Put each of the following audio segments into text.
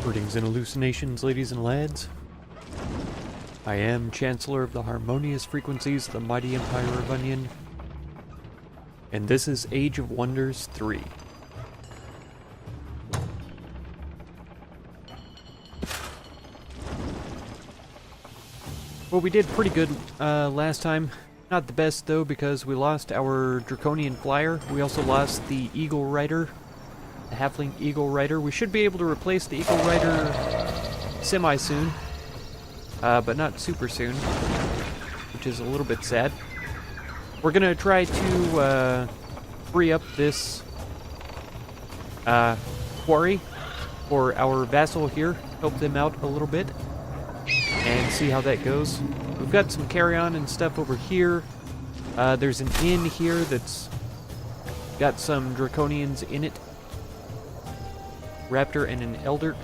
Greetings and hallucinations, ladies and lads. I am Chancellor of the Harmonious Frequencies of the Mighty Empire of Onion, and this is Age of Wonders 3. Well, we did pretty good last time. Not the best, though, because we lost our Draconian Flyer. We also lost the Eagle Rider, the Halfling Eagle Rider. We should be able to replace the Eagle Rider semi-soon, but not super soon, which is a little bit sad. We're going to try to free up this quarry for our vassal here, help them out a little bit, and see how that goes. We've got some carry-on and stuff over here. There's an inn here that's got some Draconians in it. Raptor and an Elder.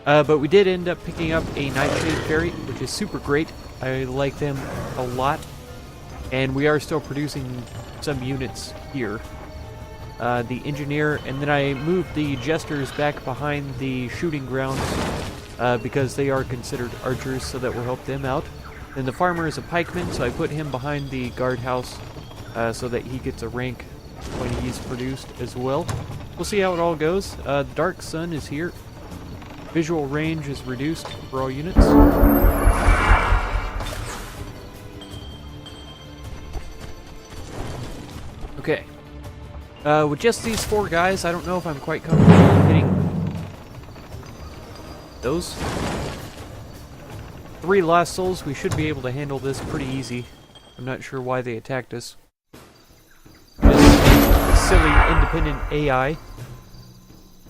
But we did end up picking up a Nightshade Fairy, which is super great. I like them a lot. And we are still producing some units here. The Engineer, and then I moved the Jesters back behind the shooting grounds because they are considered archers, so that will help them out. Then the Farmer is a pikeman, so I put him behind the guardhouse so that he gets a rank when he's produced as well. We'll see how it all goes. The Dark Sun is here. Visual range is reduced for all units. Okay. With just these 4 guys, I don't know if I'm quite comfortable hitting those. 3 lost souls, we should be able to handle this pretty easy. I'm not sure why they attacked us. Just silly independent AI.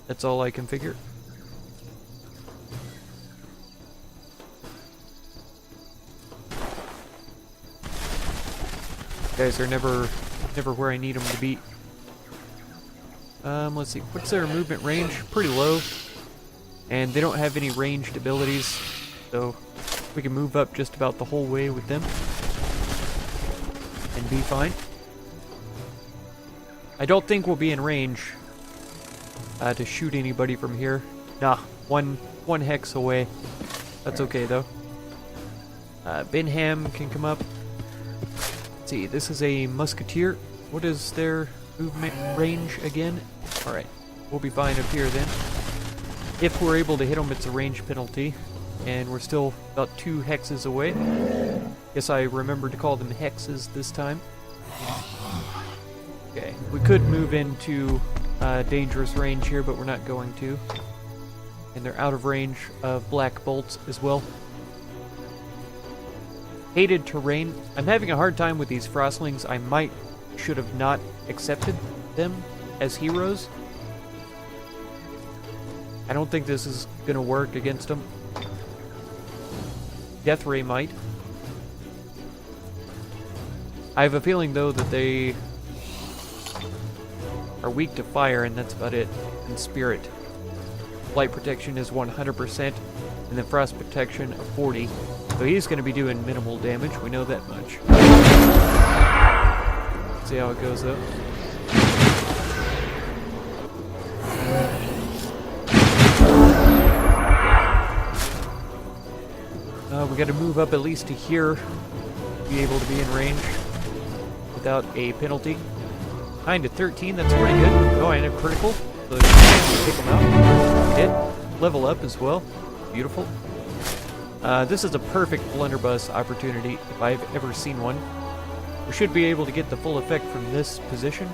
That's all I can figure. Guys are never where I need them to be. Let's see, what's their movement range? Pretty low. And they don't have any ranged abilities, so we can move up just about the whole way with them and be fine. I don't think we'll be in range to shoot anybody from here. Nah, one hex away. That's okay though. Benham can come up. Let's see, this is a musketeer. What is their movement range again? Alright, we'll be fine up here then. If we're able to hit them, it's a range penalty. And we're still about 2 hexes away. Guess I remembered to call them hexes this time. Okay, we could move into dangerous range here, but we're not going to. And they're out of range of black bolts as well. Hated terrain. I'm having a hard time with these frostlings. I should have not accepted them as heroes. I don't think this is going to work against them. Death Ray might. I have a feeling, though, that they are weak to fire, and that's about it. And Spirit. Light protection is 100%, and then Frost protection of 40. So he's going to be doing minimal damage, we know that much. Let's see how it goes, though. We got to move up at least to here to be able to be in range without a penalty. 9 to 13, that's pretty good. Oh, and a critical, so take them out. Hit, level up as well. Beautiful. This is a perfect blunderbuss opportunity if I've ever seen one. We should be able to get the full effect from this position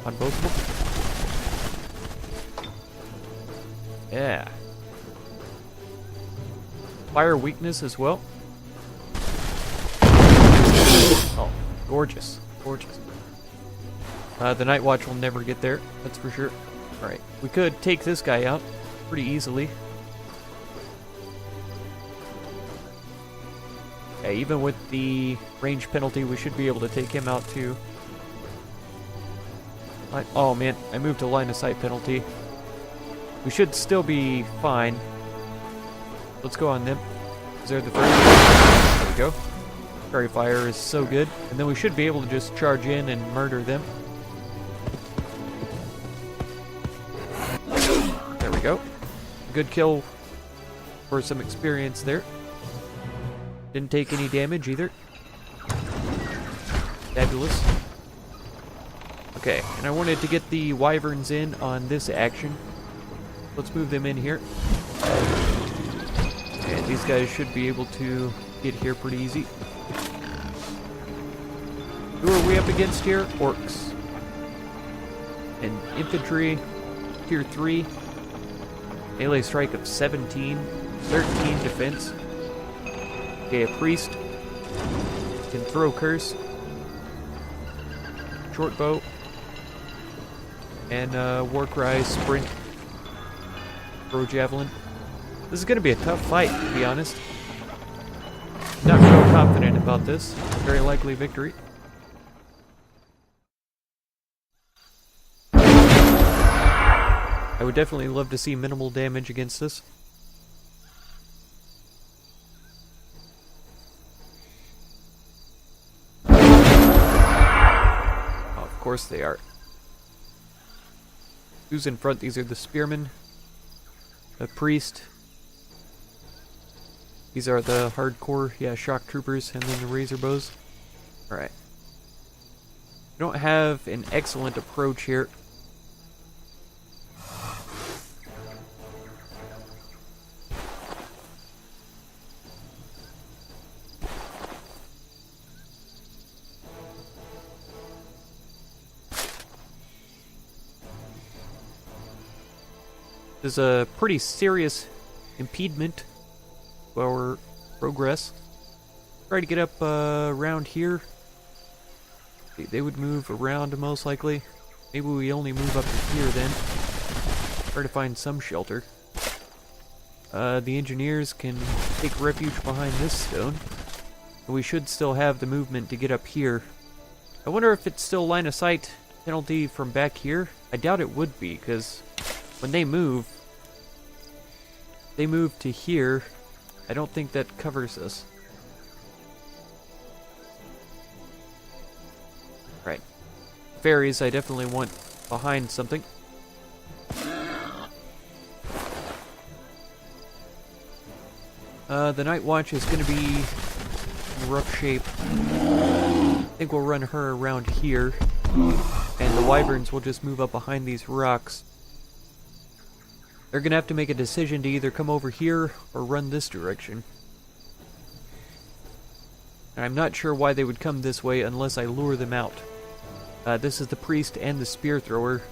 on both of them. Yeah. Fire weakness as well. Oh, gorgeous. Gorgeous. The Night Watch will never get there, that's for sure. Alright, we could take this guy out pretty easily. Yeah, even with the range penalty, we should be able to take him out too. Oh man, I moved to line of sight penalty. We should still be fine. Let's go on them. Is there the third? There we go. Fairy Fire is so good. And then we should be able to just charge in and murder them. Good kill for some experience there. Didn't take any damage either. Fabulous. Okay, and I wanted to get the wyverns in on this action. Let's move them in here. And these guys should be able to get here pretty easy. Who are we up against here? Orcs. And infantry, tier 3. Melee strike of 17. 13 defense. Okay, a priest can throw curse. Short bow. And war cry, sprint. Throw javelin. This is going to be a tough fight, to be honest. Not real confident about this. Very likely victory. I would definitely love to see minimal damage against this. Oh, of course they are. Who's in front? These are the spearmen. A priest. These are the hardcore, shock troopers, and then the razor bows. Alright. We don't have an excellent approach here. This is a pretty serious impediment to our progress. Try to get up around here. They would move around most likely. Maybe we only move up to here then. Try to find some shelter. The engineers can take refuge behind this stone. We should still have the movement to get up here. I wonder if it's still line of sight penalty from back here. I doubt it would be, because when they move to here. I don't think that covers us. Right. Fairies, I definitely want behind something. The Night Watch is going to be in rough shape. I think we'll run her around here. And the wyverns will just move up behind these rocks. They're going to have to make a decision to either come over here or run this direction. And I'm not sure why they would come this way unless I lure them out. This is the priest and the spear thrower.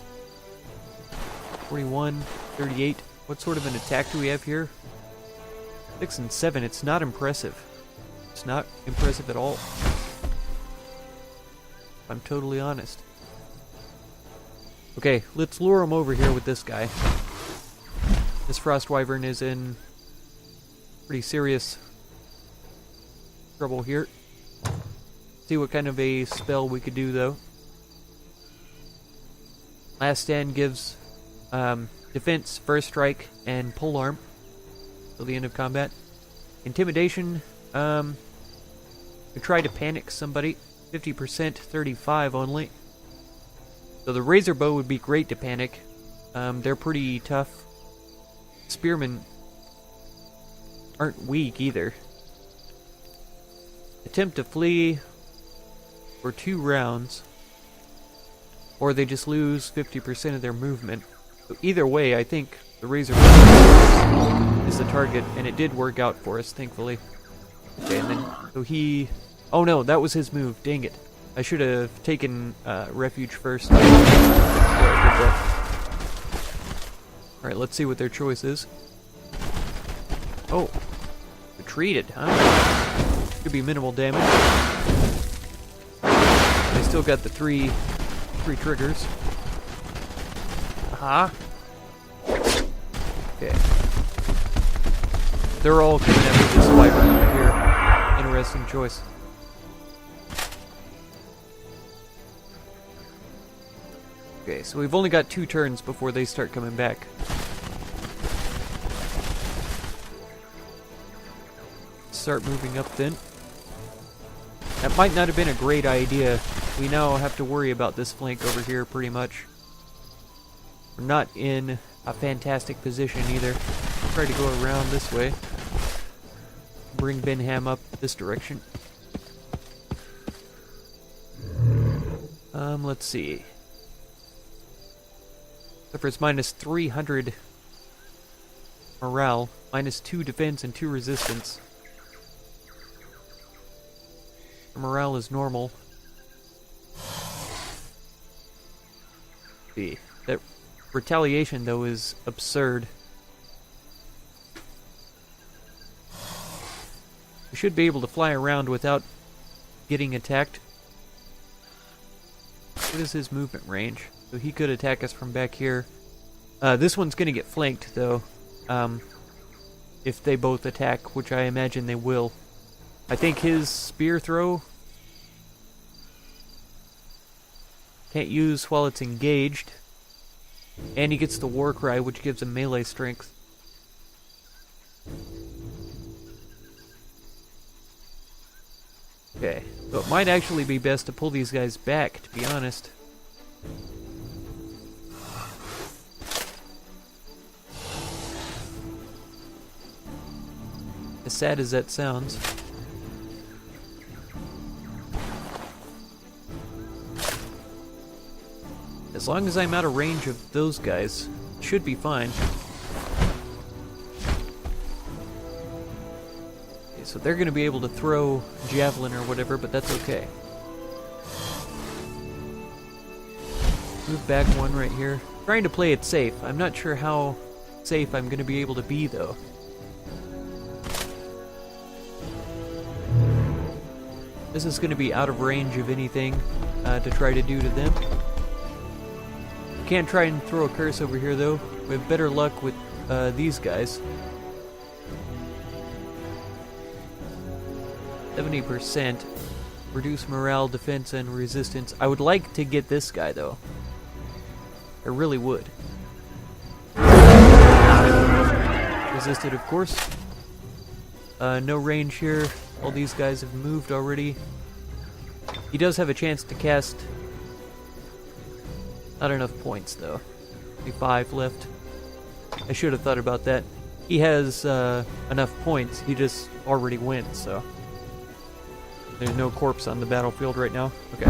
41, 38. What sort of an attack do we have here? 6 and 7. It's not impressive. It's not impressive at all. I'm totally honest. Okay, let's lure him over here with this guy. This frost wyvern is in pretty serious trouble here. See what kind of a spell we could do though. Last Stand gives defense, first strike, and polearm till the end of combat. Intimidation, we try to panic somebody. 50%, 35 only. So the razor bow would be great to panic. They're pretty tough. Spearmen aren't weak either. Attempt to flee for 2 rounds, or they just lose 50% of their movement. So either way, I think the razor bow is the target, and it did work out for us, thankfully. Okay, and then so he. Oh no, that was his move. Dang it! I should have taken refuge first. Alright, let's see what their choice is. Oh. Retreated, huh? Could be minimal damage. They still got the three triggers. Aha. Okay. They're all coming after this wyvern over here. Interesting choice. Okay, so we've only got 2 turns before they start coming back. Start moving up then. That might not have been a great idea. We now have to worry about this flank over here pretty much. We're not in a fantastic position either. try to go around this way. Bring Benham up this direction. Let's see. Except for it's minus 300 morale, minus 2 defense and 2 resistance. Morale is normal. See, that retaliation though is absurd. We should be able to fly around without getting attacked. What is his movement range? So he could attack us from back here. This one's gonna get flanked though. If they both attack, which I imagine they will. I think his spear throw can't use while it's engaged. And he gets the war cry, which gives him melee strength. Okay, so it might actually be best to pull these guys back, to be honest. As sad as that sounds. As long as I'm out of range of those guys, it should be fine. Okay, so they're going to be able to throw javelin or whatever, but that's okay. Move back one right here. Trying to play it safe. I'm not sure how safe I'm going to be able to be, though. This is going to be out of range of anything to try to do to them. Can't try and throw a curse over here, though. We have better luck with these guys. 70%. Reduce morale, defense, and resistance. I would like to get this guy, though. I really would. Resisted, of course. No range here. All these guys have moved already. He does have a chance to cast. Not enough points, though. Only 5 left. I should have thought about that. He has enough points. He just already went, so. There's no corpse on the battlefield right now. Okay.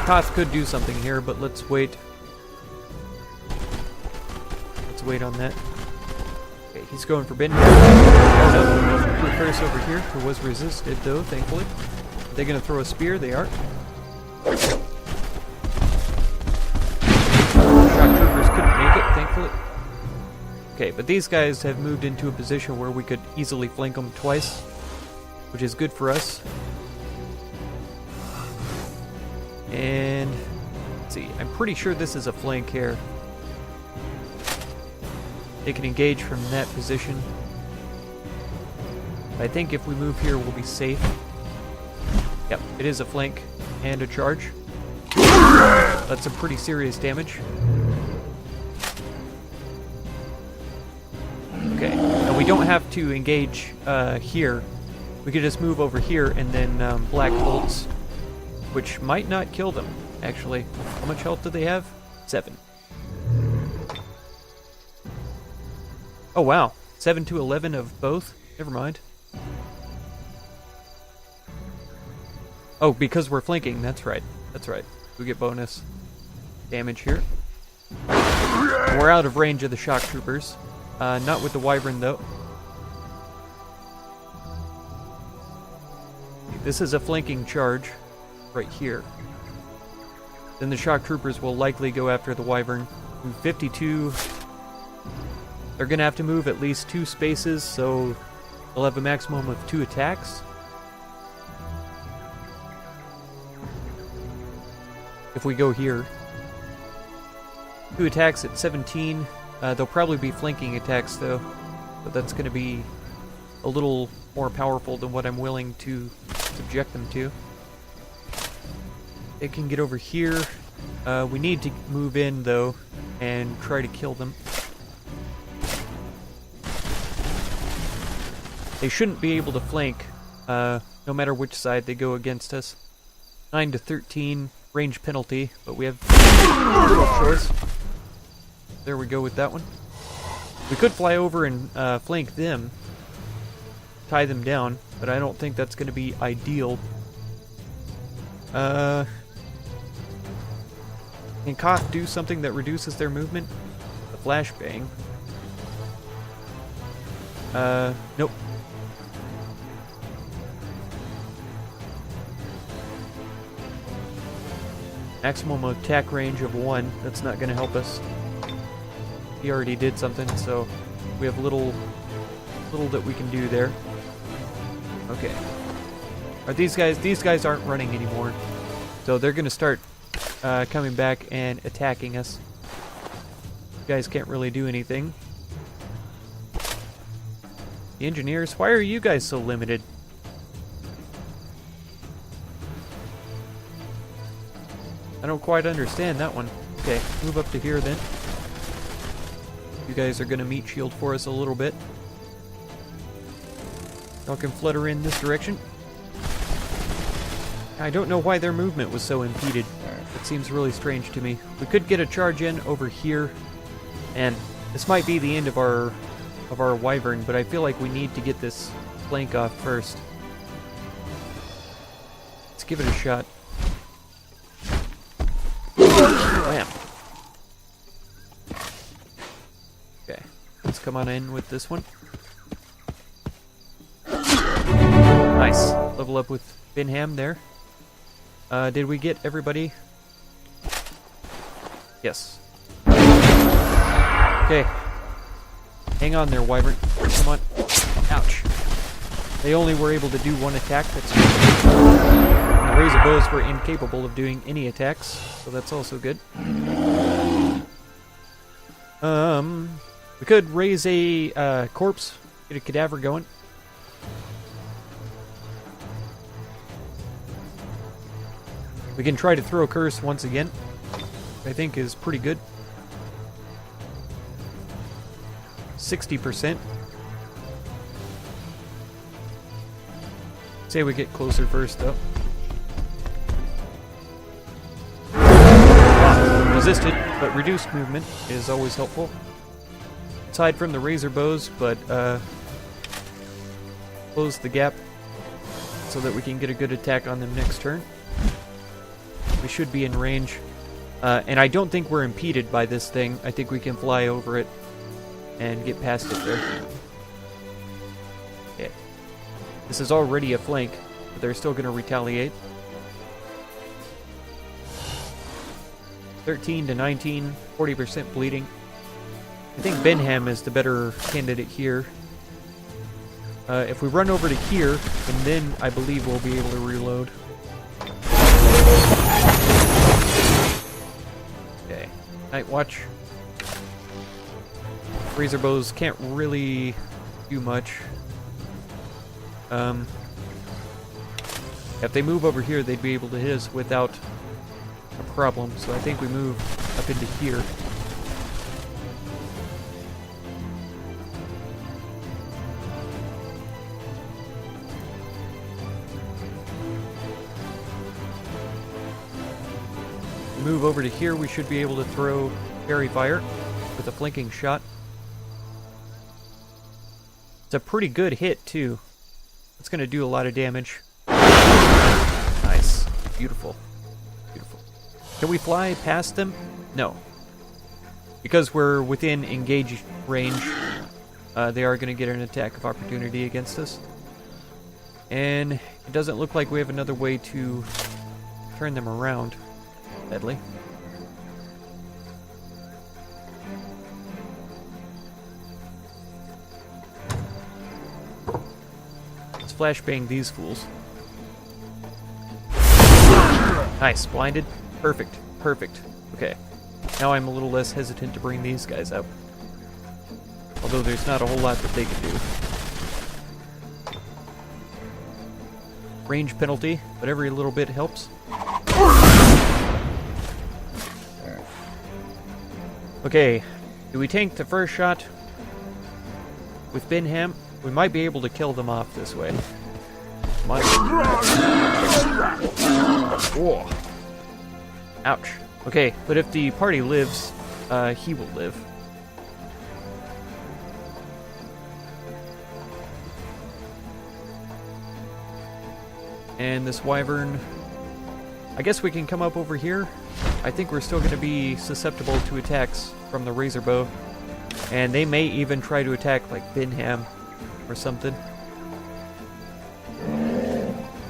Koth could do something here, but let's wait. Let's wait on that. Okay, he's going for Ben. Oh, no. Curse over here, who was resisted, though, thankfully. Are they going to throw a spear? They are. Couldn't make it, thankfully. Okay, but these guys have moved into a position where we could easily flank them twice, which is good for us. And let's see, I'm pretty sure this is a flank here. They can engage from that position. I think if we move here, we'll be safe. Yep, it is a flank and a charge. That's some pretty serious damage. Okay, now we don't have to engage here. We could just move over here and then black bolts, which might not kill them, actually. How much health do they have? 7. Oh wow, 7 to 11 of both? Never mind. Oh, because we're flanking, that's right. That's right. We get bonus damage here. We're out of range of the shock troopers. Not with the wyvern, though. This is a flanking charge right here. Then the shock troopers will likely go after the wyvern. Move 52. They're going to have to move at least 2 spaces, so they'll have a maximum of 2 attacks. If we go here. 2 attacks at 17. They'll probably be flanking attacks, though. But that's going to be a little more powerful than what I'm willing to subject them to. They can get over here. We need to move in, though, and try to kill them. They shouldn't be able to flank, no matter which side they go against us. 9 to 13, range penalty, but we have little choice. There we go with that one. We could fly over and flank them, tie them down, but I don't think that's going to be ideal. Can Koth do something that reduces their movement? The flashbang. Nope. Maximum attack range of 1. That's not going to help us. He already did something, so we have little that we can do there. Okay. Are these guys aren't running anymore. So they're going to start coming back and attacking us. You guys can't really do anything. The engineers, why are you guys so limited? I don't quite understand that one. Okay, move up to here then. You guys are going to meat shield for us a little bit. Y'all can flutter in this direction. I don't know why their movement was so impeded. It seems really strange to me. We could get a charge in over here, and this might be the end of our wyvern, but I feel like we need to get this flank off first. Let's give it a shot. Bam. Okay, let's come on in with this one. Nice. Level up with Binham there. Did we get everybody? Yes. Okay. Hang on there, wyvern. Come on. Ouch. They only were able to do one attack. That's good. And the razor bows were incapable of doing any attacks, so that's also good. We could raise a corpse, get a cadaver going. We can try to throw a curse once again. I think is pretty good. 60%. Say we get closer first, though. Resisted, but reduced movement is always helpful. Aside from the razor bows, but close the gap so that we can get a good attack on them next turn. We should be in range. And I don't think we're impeded by this thing. I think we can fly over it and get past it there. Okay. This is already a flank, but they're still going to retaliate. 13 to 19, 40% bleeding. I think Benham is the better candidate here. If we run over to here, and then I believe we'll be able to reload. Okay, Night Watch. Razor bows can't really do much. If they move over here, they'd be able to hit us without a problem. So I think we move up into here. Move over to here, we should be able to throw fairy fire with a flanking shot. It's a pretty good hit, too. It's going to do a lot of damage. Nice. Beautiful. Beautiful. Can we fly past them? No. Because we're within engage range, they are going to get an attack of opportunity against us. And it doesn't look like we have another way to turn them around. Deadly. Let's flashbang these fools. Nice, blinded. Perfect, perfect. Okay. Now I'm a little less hesitant to bring these guys up. Although there's not a whole lot that they can do. Range penalty, but every little bit helps. Okay, do we tank the first shot with Binham? We might be able to kill them off this way. Come on. Whoa. Ouch. Okay, but if the party lives, he will live. And this wyvern, I guess we can come up over here. I think we're still going to be susceptible to attacks from the razor bow. And they may even try to attack like Binham or something.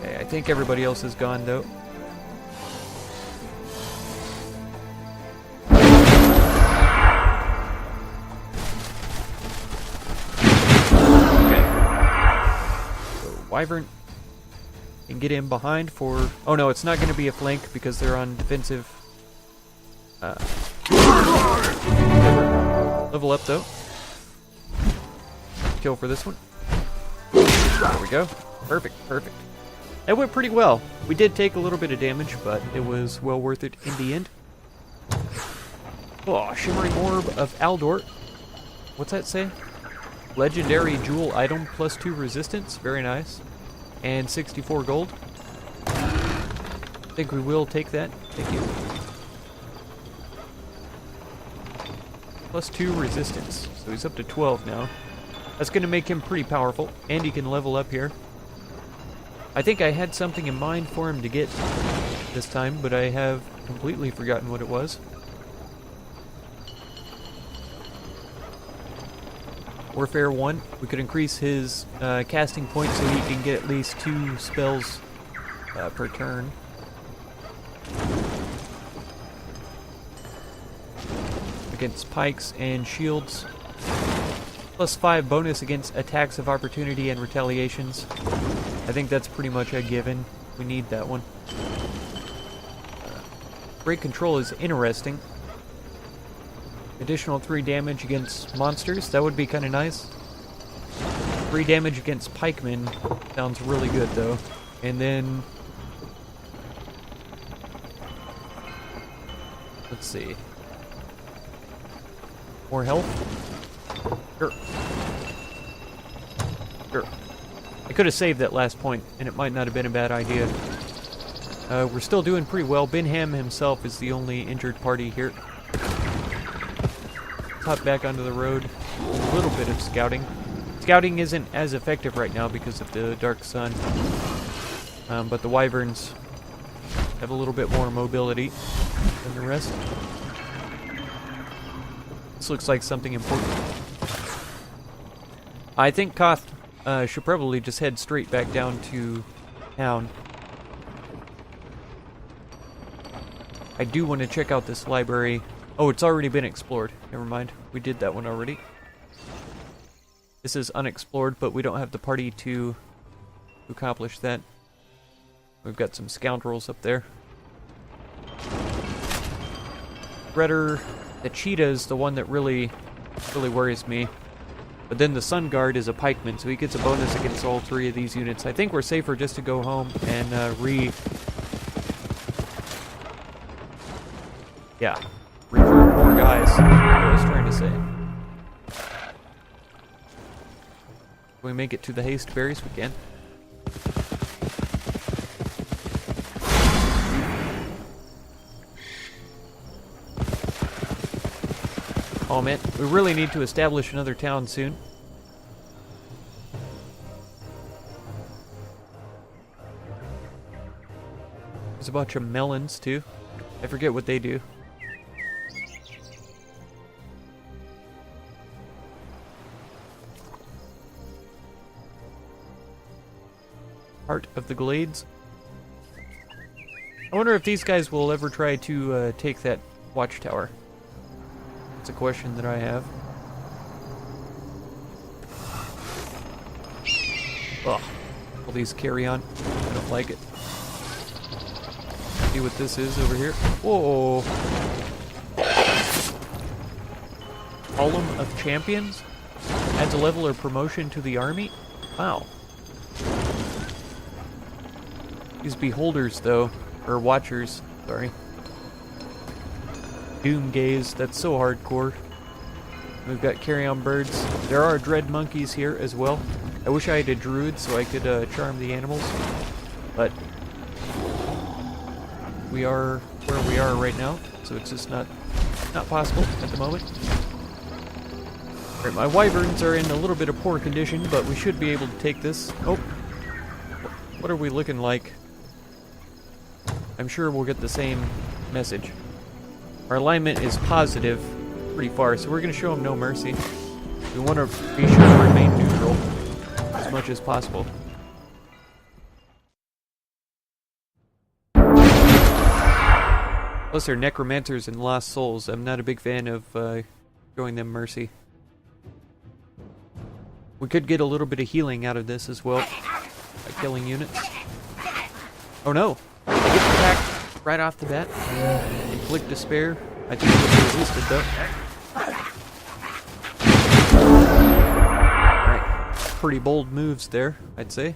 Okay, I think everybody else is gone though. Okay. So wyvern can get in behind for... Oh no, it's not going to be a flank because they're on defensive. Level up though. Kill for this one. There we go. Perfect, perfect. That went pretty well. We did take a little bit of damage, but it was well worth it in the end. Oh, Shimmering Orb of Aldor. What's that say? Legendary Jewel Item plus 2 resistance. Very nice. And 64 gold. I think we will take that. Thank you. Plus 2 resistance. So he's up to 12 now. That's going to make him pretty powerful. And he can level up here. I think I had something in mind for him to get this time, but I have completely forgotten what it was. Warfare 1. We could increase his casting point so he can get at least 2 spells per turn. Against pikes and shields. Plus 5 bonus against attacks of opportunity and retaliations. I think that's pretty much a given. We need that one. Break control is interesting. Additional 3 damage against monsters. That would be kind of nice. 3 damage against pikemen. Sounds really good though. And then... let's see. More health? Sure. Sure. I could have saved that last point, and it might not have been a bad idea. We're still doing pretty well. Binham himself is the only injured party here. Let's hop back onto the road. A little bit of scouting. Scouting isn't as effective right now because of the dark sun. But the wyverns have a little bit more mobility than the rest. This looks like something important. I think Koth should probably just head straight back down to town. I do want to check out this library. Oh, it's already been explored. Never mind. We did that one already. This is unexplored, but we don't have the party to accomplish that. We've got some scoundrels up there. Redder, the cheetah is the one that really worries me. But then the Sun Guard is a pikeman, so he gets a bonus against all 3 of these units. I think we're safer just to go home and recruit more guys. That's what I was trying to say. Can we make it to the haste berries? We can. Oh man, we really need to establish another town soon. There's a bunch of melons too. I forget what they do. Heart of the Glades. I wonder if these guys will ever try to take that watchtower. That's a question that I have. Ugh. All these carry-on. I don't like it. See what this is over here. Whoa. Column of Champions? Adds a level or promotion to the army? Wow. These beholders, though, or watchers, sorry. Doom Gaze, that's so hardcore. We've got carry-on birds. There are dread monkeys here as well. I wish I had a druid so I could charm the animals, but we are where we are right now, so it's just not possible at the moment. Alright, my wyverns are in a little bit of poor condition, but we should be able to take this. Oh, what are we looking like? I'm sure we'll get the same message. Our alignment is positive pretty far, so we're going to show them no mercy. We want to be sure to remain neutral as much as possible. Plus they're necromancers and lost souls. I'm not a big fan of showing them mercy. We could get a little bit of healing out of this as well by killing units. Oh no! They get attacked right off the bat. Inflict despair. I think it'll be resisted though. Alright. Pretty bold moves there, I'd say.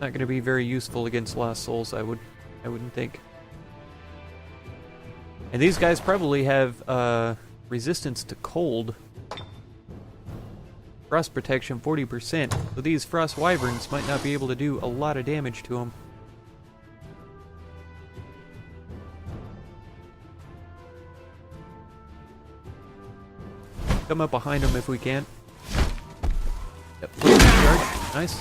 Not going to be very useful against lost souls, I wouldn't think. And these guys probably have resistance to cold. Frost protection 40%, so these frost wyverns might not be able to do a lot of damage to them. Come up behind them if we can. Yep, flanking charge, nice.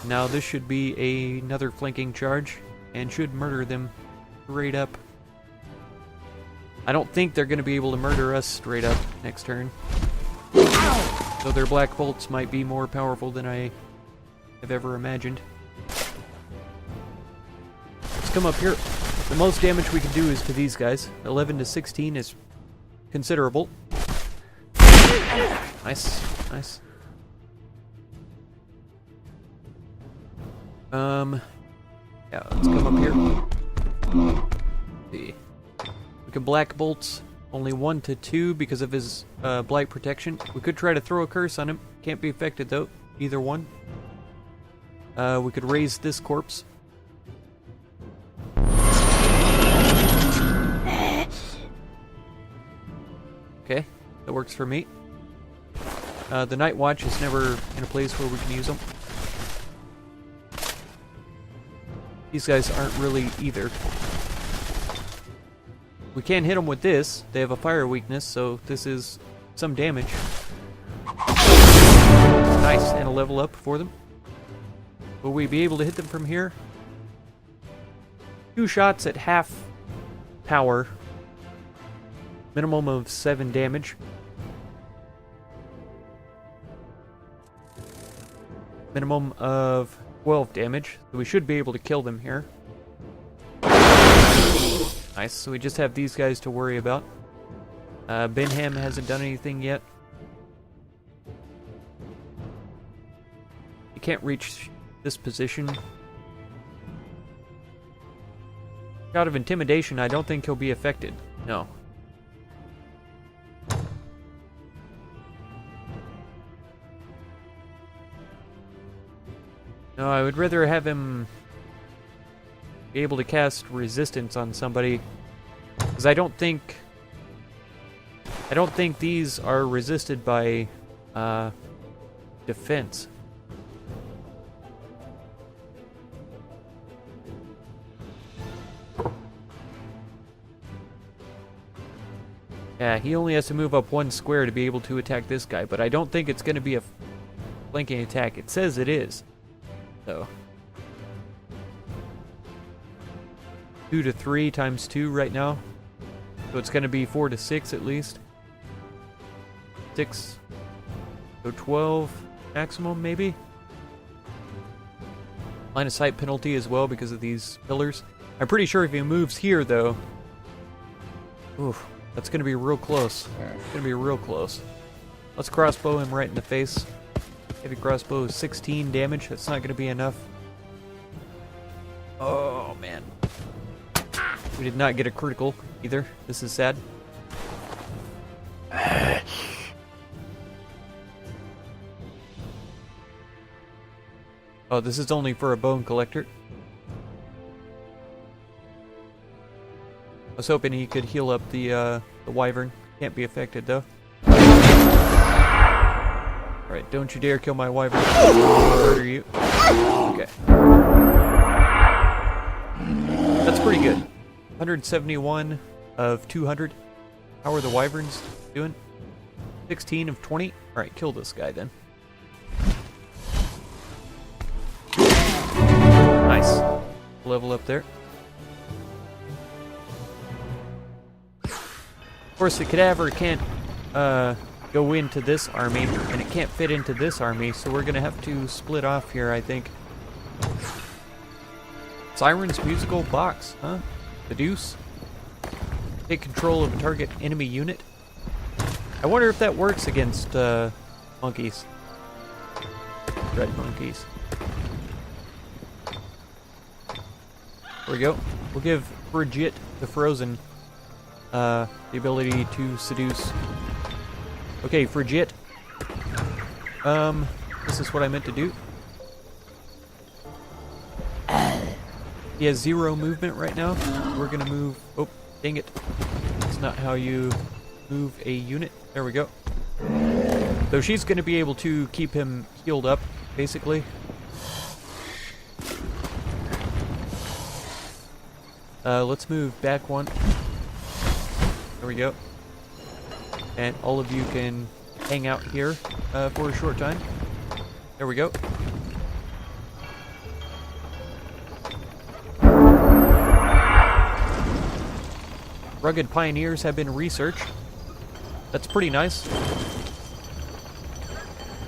Now this should be another flanking charge, and should murder them straight up. I don't think they're going to be able to murder us straight up next turn. So their black bolts might be more powerful than I have ever imagined. Let's come up here. The most damage we can do is to these guys. 11 to 16 is considerable. Nice, nice. Yeah, let's come up here. See. We can black bolts only 1 to 2 because of his blight protection. We could try to throw a curse on him. Can't be affected though, either one. We could raise this corpse. Okay, that works for me. The Night Watch is never in a place where we can use them. These guys aren't really either. We can't hit them with this. They have a fire weakness, so this is some damage. Nice, and a level up for them. Will we be able to hit them from here? 2 shots at half power. Minimum of 7 damage. Minimum of 12 damage. So we should be able to kill them here. Nice, so we just have these guys to worry about. Benham hasn't done anything yet. He can't reach this position. Out of intimidation, I don't think he'll be affected. No. No, I would rather have him be able to cast resistance on somebody, because I don't think these are resisted by defense. Yeah, he only has to move up 1 square to be able to attack this guy, but I don't think it's going to be a flanking attack. It says it is. So 2 to 3 times 2 right now. So it's going to be 4 to 6 at least. 6. So 12 maximum maybe. Line of sight penalty as well because of these pillars. I'm pretty sure if he moves here though. Oof, that's going to be real close. It's going to be real close. Let's crossbow him right in the face. Heavy crossbow is 16 damage. That's not going to be enough. Oh, man. We did not get a critical either. This is sad. Oh, this is only for a bone collector. I was hoping he could heal up the wyvern. Can't be affected, though. Alright, don't you dare kill my wyvern. I'll murder you. Okay. That's pretty good. 171 of 200. How are the wyverns doing? 16 of 20. Alright, kill this guy then. Nice. Level up there. Of course, the cadaver can't go into this army, and it can't fit into this army, so we're gonna have to split off here, I think. Siren's musical box, huh? The deuce. Take control of a target enemy unit. I wonder if that works against monkeys. Red monkeys. There we go. We'll give Brigitte the Frozen the ability to seduce. Okay, Brigitte. This is what I meant to do. He has 0 movement right now. We're gonna move. Oh, dang it. That's not how you move a unit. There we go. So she's gonna be able to keep him healed up, basically. Let's move back one. There we go. And all of you can hang out here for a short time. There we go. Rugged pioneers have been researched. That's pretty nice.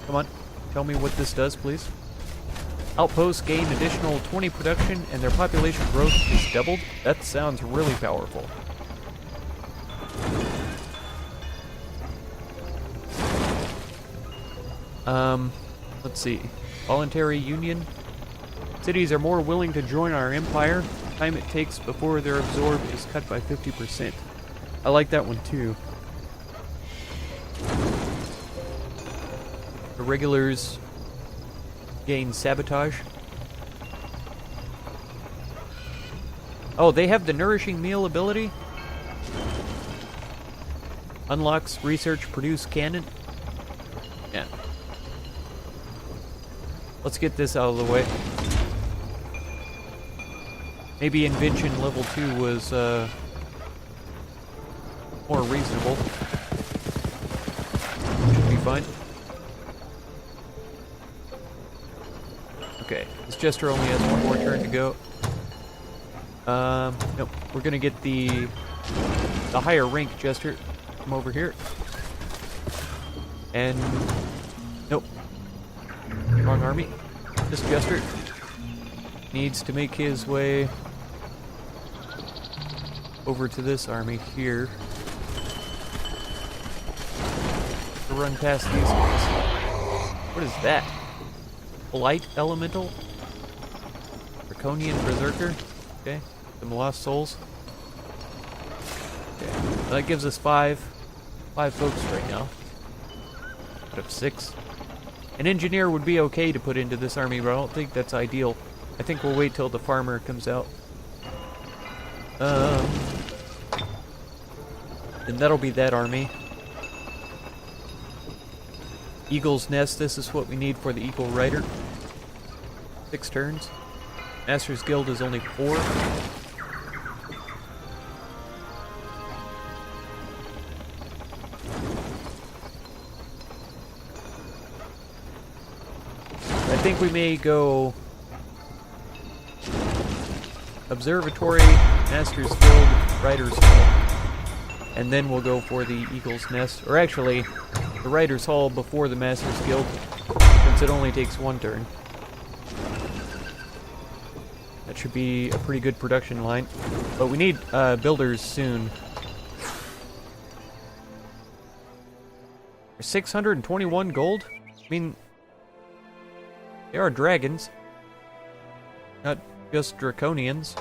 Come on, tell me what this does, please. Outposts gain additional 20 production and their population growth is doubled. That sounds really powerful. Let's see. Voluntary union. Cities are more willing to join our empire. The time it takes before they're absorbed is cut by 50%. I like that one too. The regulars gain sabotage. Oh, they have the nourishing meal ability. Unlocks research produce cannon. Yeah. Let's get this out of the way. Maybe invention level 2 was more reasonable. Should be fine. Okay, this Jester only has one more turn to go. Nope. We're gonna get the higher rank Jester. Come over here. And nope. Wrong army. This Jester needs to make his way over to this army here. To run past these guys. What is that? Light Elemental? Draconian Berserker? Okay. Some Lost Souls. Okay. That gives us five folks right now. Out of 6. An engineer would be okay to put into this army, but I don't think that's ideal. I think we'll wait till the farmer comes out. And that'll be that army. Eagle's Nest, this is what we need for the Eagle Rider. 6 turns. Master's Guild is only 4. I think we may go Observatory, Master's Guild, Rider's Hall, and then we'll go for the Eagle's Nest. Or actually, the Rider's Hall before the Master's Guild, since it only takes 1 turn. That should be a pretty good production line. But we need builders soon. 621 gold? I mean, they are dragons. Not just draconians.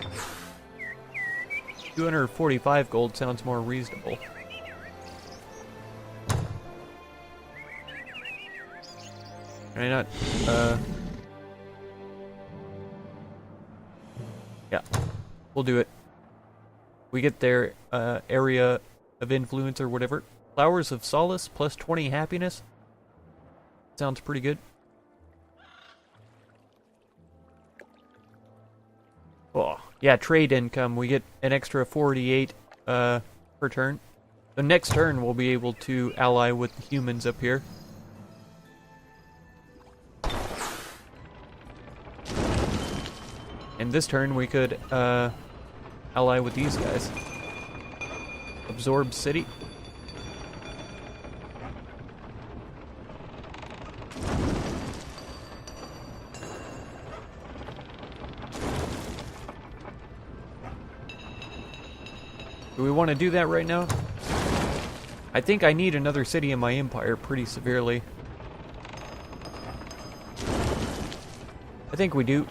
245 gold sounds more reasonable. Can I not, yeah, we'll do it. We get their area of influence or whatever. Flowers of Solace plus 20 happiness. Sounds pretty good. Oh, yeah, trade income. We get an extra 48 per turn. So next turn we'll be able to ally with the humans up here. And this turn we could ally with these guys. Absorb city. Do we want to do that right now? I think I need another city in my empire pretty severely. I think we do.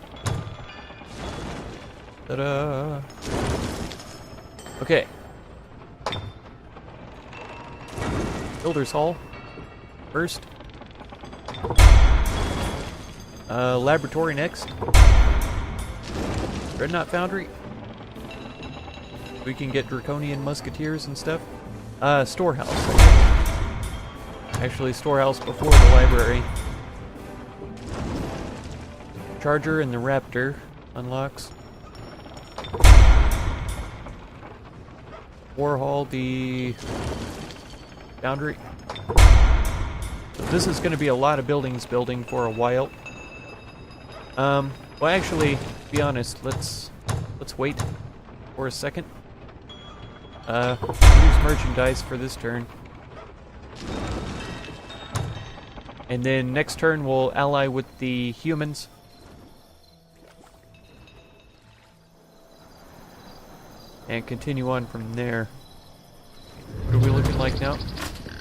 Ta-da! Okay. Builder's Hall. First. Laboratory next. Dreadnought Foundry. We can get Draconian Musketeers and stuff. Storehouse. Actually, Storehouse before the library. Charger and the Raptor unlocks. Warhol, the Foundry. So this is going to be a lot of buildings building for a while. Well, actually, to be honest, let's wait for a second. Produce merchandise for this turn. And then next turn we'll ally with the humans. And continue on from there. What are we looking like now?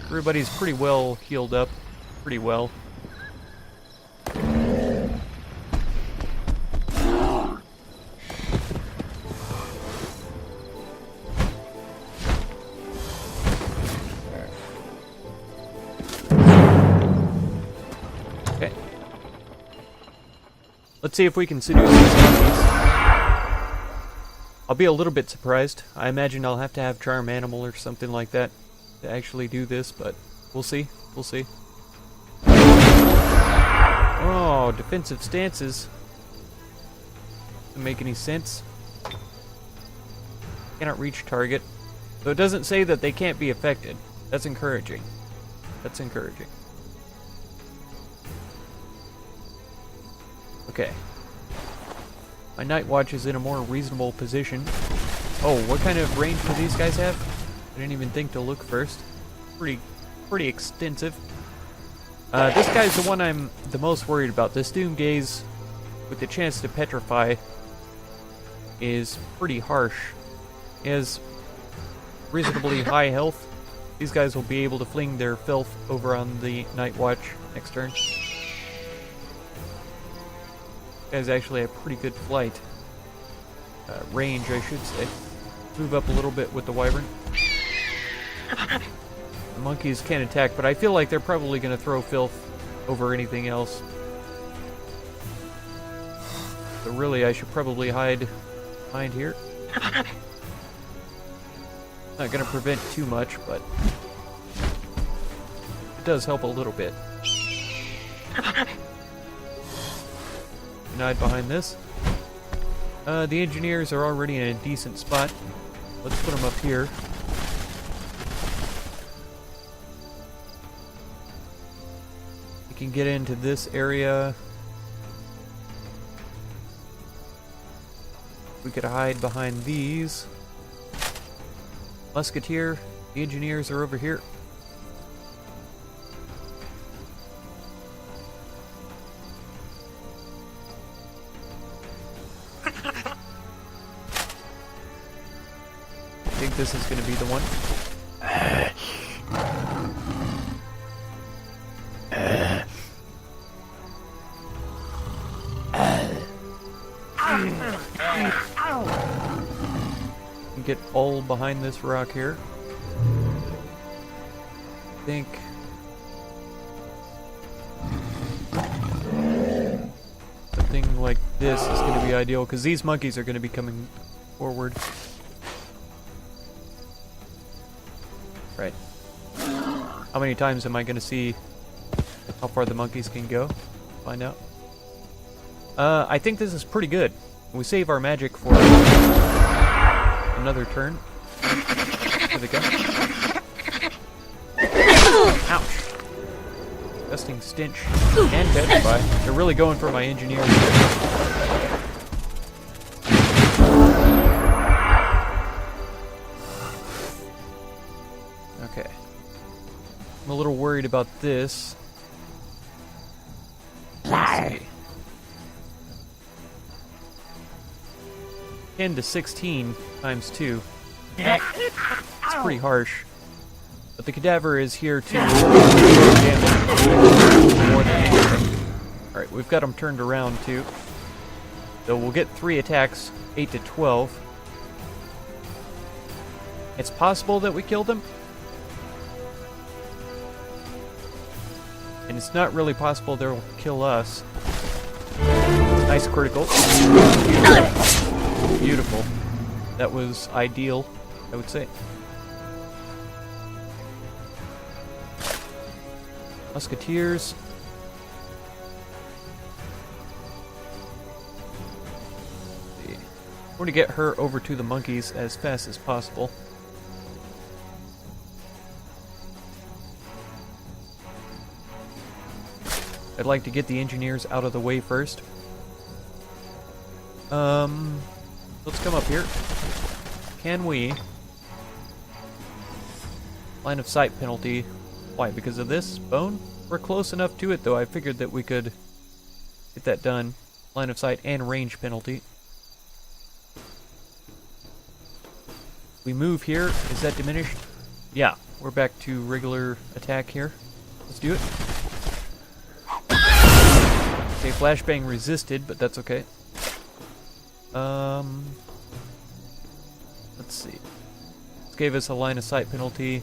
Everybody's pretty well healed up. Pretty well. Okay. Let's see if we can seduce these monkeys. I'll be a little bit surprised. I imagine I'll have to have Charm Animal or something like that to actually do this, but we'll see. We'll see. Oh, defensive stances. Doesn't make any sense. Cannot reach target. So it doesn't say that they can't be affected. That's encouraging. That's encouraging. Okay. My Night Watch is in a more reasonable position. Oh, what kind of range do these guys have? I didn't even think to look first. Pretty extensive. This guy's the one I'm the most worried about. This Doom Gaze with the chance to petrify is pretty harsh. He has reasonably high health. These guys will be able to fling their filth over on the Night Watch next turn. Guys actually have pretty good flight. Range, I should say. Move up a little bit with the Wyvern. The monkeys can't attack, but I feel like they're probably going to throw filth over anything else. So really, I should probably hide behind here. Not going to prevent too much, but it does help a little bit. Hide behind this. The engineers are already in a decent spot. Let's put them up here. We can get into this area. We could hide behind these. Musketeer, the engineers are over here. I think this is going to be the one. Get all behind this rock here. I think something like this is going to be ideal because these monkeys are going to be coming forward. Right. How many times am I going to see how far the monkeys can go? Find out. I think this is pretty good. We save our magic for another turn. Here they go. disgusting stench and petrify. They're really going for my engineers here. Okay. I'm a little worried about this. Let's see. 10 to 16 times 2. It's pretty harsh. But the cadaver is here to damage more than anything. Alright, we've got them turned around too. So we'll get 3 attacks, 8 to 12. It's possible that we kill them. And it's not really possible they'll kill us. Nice critical. Beautiful. Beautiful. That was ideal, I would say. Musketeers. Let's see. I want to get her over to the monkeys as fast as possible. I'd like to get the engineers out of the way first. Let's come up here. Can we? Line of sight penalty. Why? Because of this bone? We're close enough to it, though. I figured that we could get that done. Line of sight and range penalty. We move here. Is that diminished? Yeah. We're back to regular attack here. Let's do it. Okay, flashbang resisted, but that's okay. Let's see. This gave us a line of sight penalty.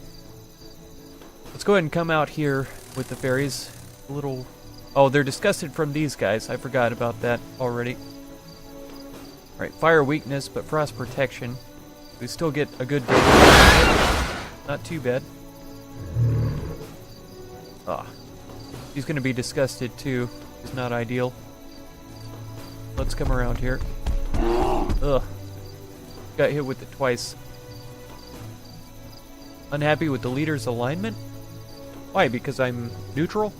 Let's go ahead and come out here with the fairies. A little... Oh, they're disgusted from these guys. I forgot about that already. Alright, fire weakness, but frost protection. We still get a good damage. Not too bad. Ah. He's gonna be disgusted too. It's not ideal. Let's come around here. Ugh. Got hit with it twice. Unhappy with the leader's alignment? Why? Because I'm neutral?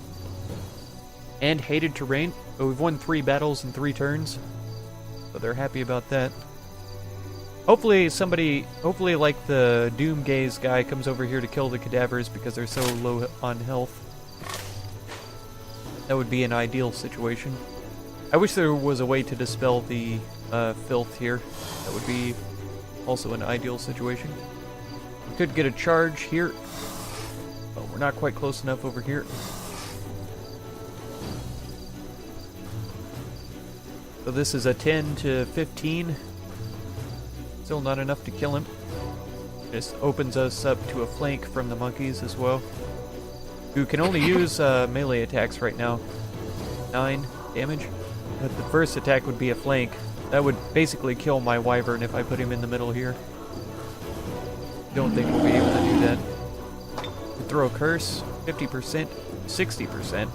And hated terrain? But we've won 3 battles in 3 turns. So they're happy about that. Hopefully hopefully like the Doom Gaze guy comes over here to kill the cadavers because they're so low on health. That would be an ideal situation. I wish there was a way to dispel the filth here. That would be also an ideal situation. We could get a charge here. Oh, we're not quite close enough over here. So this is a 10 to 15. Still not enough to kill him. This opens us up to a flank from the monkeys as well, who can only use melee attacks right now. 9 damage. But the first attack would be a flank. That would basically kill my wyvern if I put him in the middle here. Don't think we'll be able to do that. We throw a curse. 50%. 60%.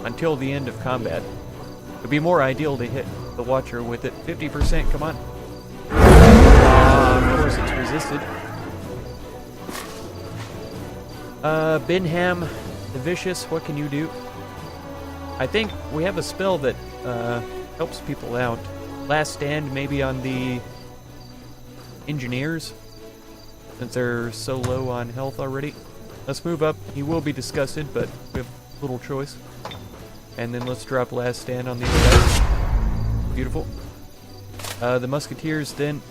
Until the end of combat. It'd be more ideal to hit the Watcher with it. 50%, come on. Of course it's resisted. Binham, the Vicious, what can you do? I think we have a spell that helps people out. Last Stand maybe on the Engineers, since they're so low on health already. Let's move up. He will be disgusted, but we have little choice. And then let's drop Last Stand on these guys. Beautiful. The Musketeers then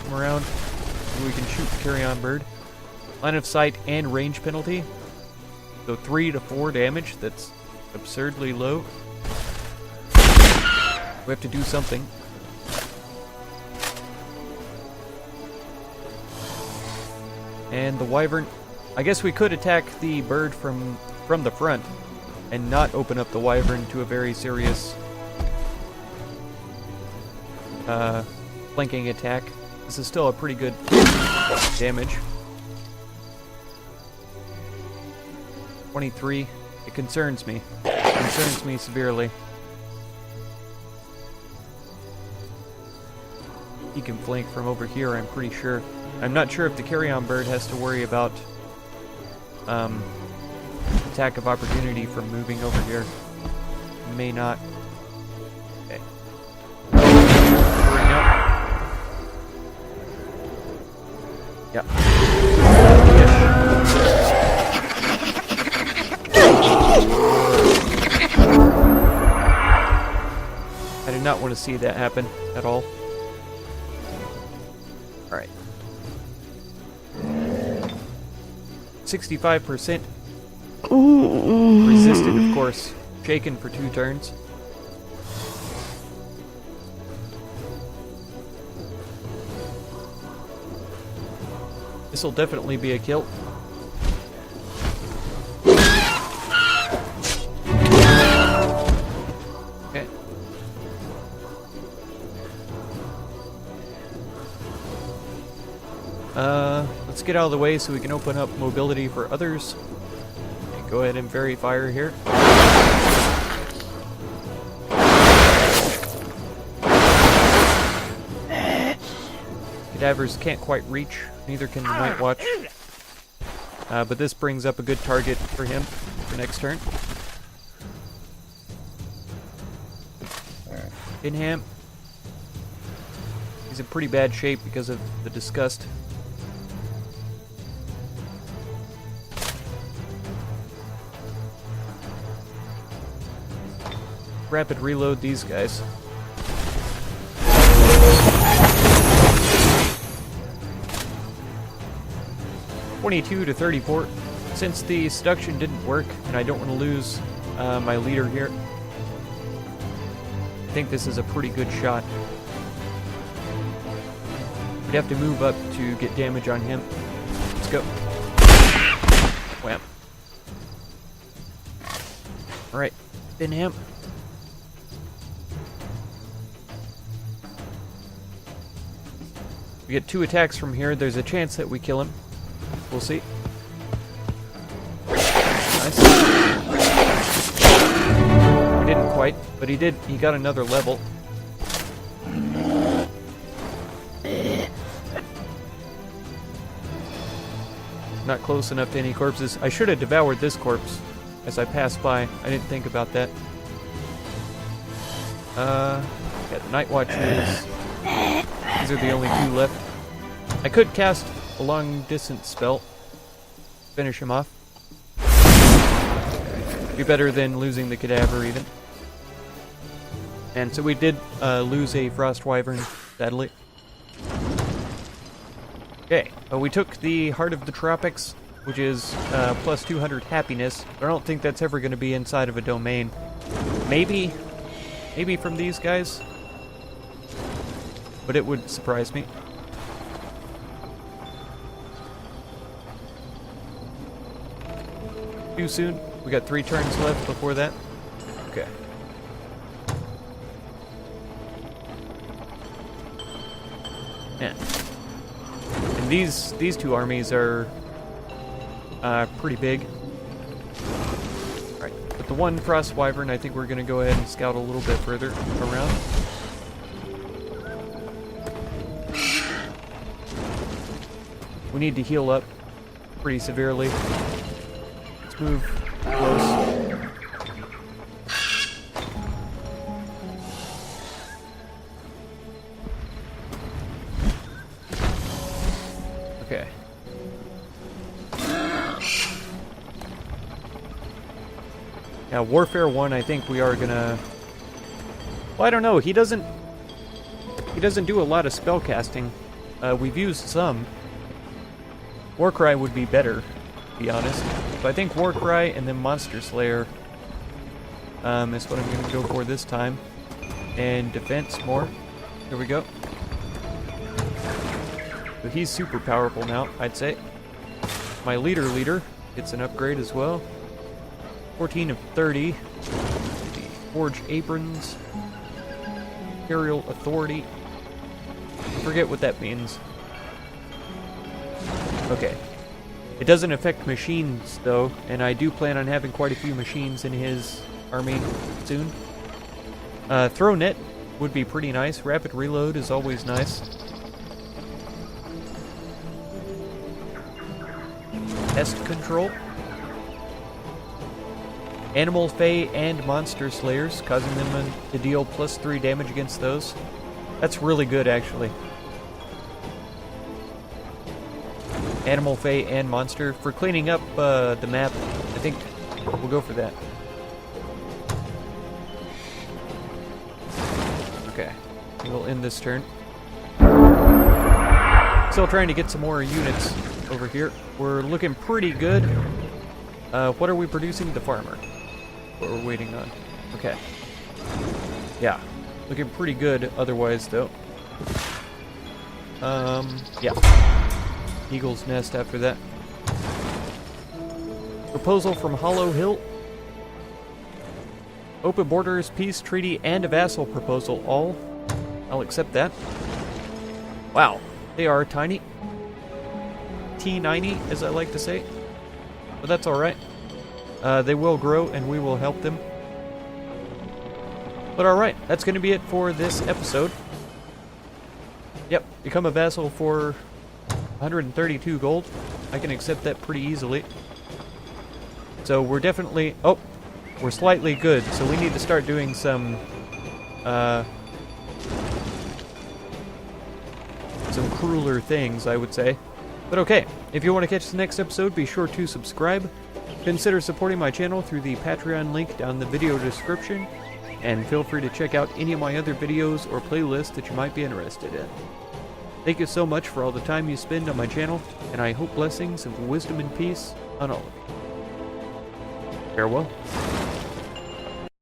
come around. We can shoot the Carrion Bird. Line of sight and range penalty. So 3 to 4 damage. That's absurdly low. We have to do something. And the Wyvern. I guess we could attack the bird from the front and not open up the Wyvern to a very serious flanking attack. This is still a pretty good damage. 23. It concerns me. It concerns me severely. He can flank from over here, I'm pretty sure. I'm not sure if the carry-on bird has to worry about attack of opportunity from moving over here. May not. Okay. Hurrying up. Yeah. I did not want to see that happen at all. Alright. 65% resisted, of course. Shaken for 2 turns. This'll definitely be a kill. Okay. Let's get out of the way so we can open up mobility for others. Okay, go ahead and vary fire here. Cadavers can't quite reach, neither can the Night Watch. But this brings up a good target for him for next turn. Inham. He's in pretty bad shape because of the disgust. Rapid reload these guys. (22 to 34). Since the seduction didn't work, and I don't want to lose my leader here, I think this is a pretty good shot. We'd have to move up to get damage on him. Let's go. Wham. Alright, pin him. We get 2 attacks from here. There's a chance that we kill him. We'll see. Nice. We didn't quite, but he did. He got another level. Not close enough to any corpses. I should have devoured this corpse as I passed by. I didn't think about that. Got Night Watches. These are the only 2 left. I could cast a long distance spell. Finish him off. Be better than losing the cadaver even. And so we did lose a Frost Wyvern, sadly. Okay, we took the Heart of the Tropics, which is plus 200 happiness. I don't think that's ever going to be inside of a domain. Maybe from these guys, but it would surprise me. Too soon? We got 3 turns left before that? Okay. Yeah. And these 2 armies are pretty big. Alright, but the one Frost Wyvern, I think we're going to go ahead and scout a little bit further around. We need to heal up pretty severely. Let's move close. Okay. Now, Warfare 1, I think we are gonna... Well, I don't know. He doesn't do a lot of spell casting. We've used some. Warcry would be better, to be honest. So I think Warcry and then Monster Slayer is what I'm going to go for this time. And defense more. Here we go. So he's super powerful now, I'd say. My leader gets an upgrade as well. 14 of 30. The Forge Aprons. Imperial Authority. I forget what that means. Okay. It doesn't affect machines, though, and I do plan on having quite a few machines in his army soon. Throw net would be pretty nice. Rapid reload is always nice. pest control. Animal, Fey, and Monster Slayers, causing them to deal +3 damage against those. That's really good, actually. Animal, Fey, and Monster. For cleaning up the map, I think we'll go for that. Okay, we'll end this turn. Still trying to get some more units over here. We're looking pretty good. What are we producing? The farmer. What we're waiting on. Okay. Yeah. Looking pretty good otherwise, though. Yeah. Eagle's Nest after that. Proposal from Hollow Hill. Open borders, peace treaty, and a vassal proposal. All. I'll accept that. Wow. They are tiny. T90, as I like to say. But that's alright. They will grow, and we will help them. But alright, that's going to be it for this episode. Yep, become a vassal for 132 gold. I can accept that pretty easily. So we're definitely... Oh, we're slightly good, so we need to start doing some crueler things, I would say. But okay, if you want to catch the next episode, be sure to subscribe. Consider supporting my channel through the Patreon link down in the video description, and feel free to check out any of my other videos or playlists that you might be interested in. Thank you so much for all the time you spend on my channel, and I hope blessings of wisdom and peace on all of you. Farewell.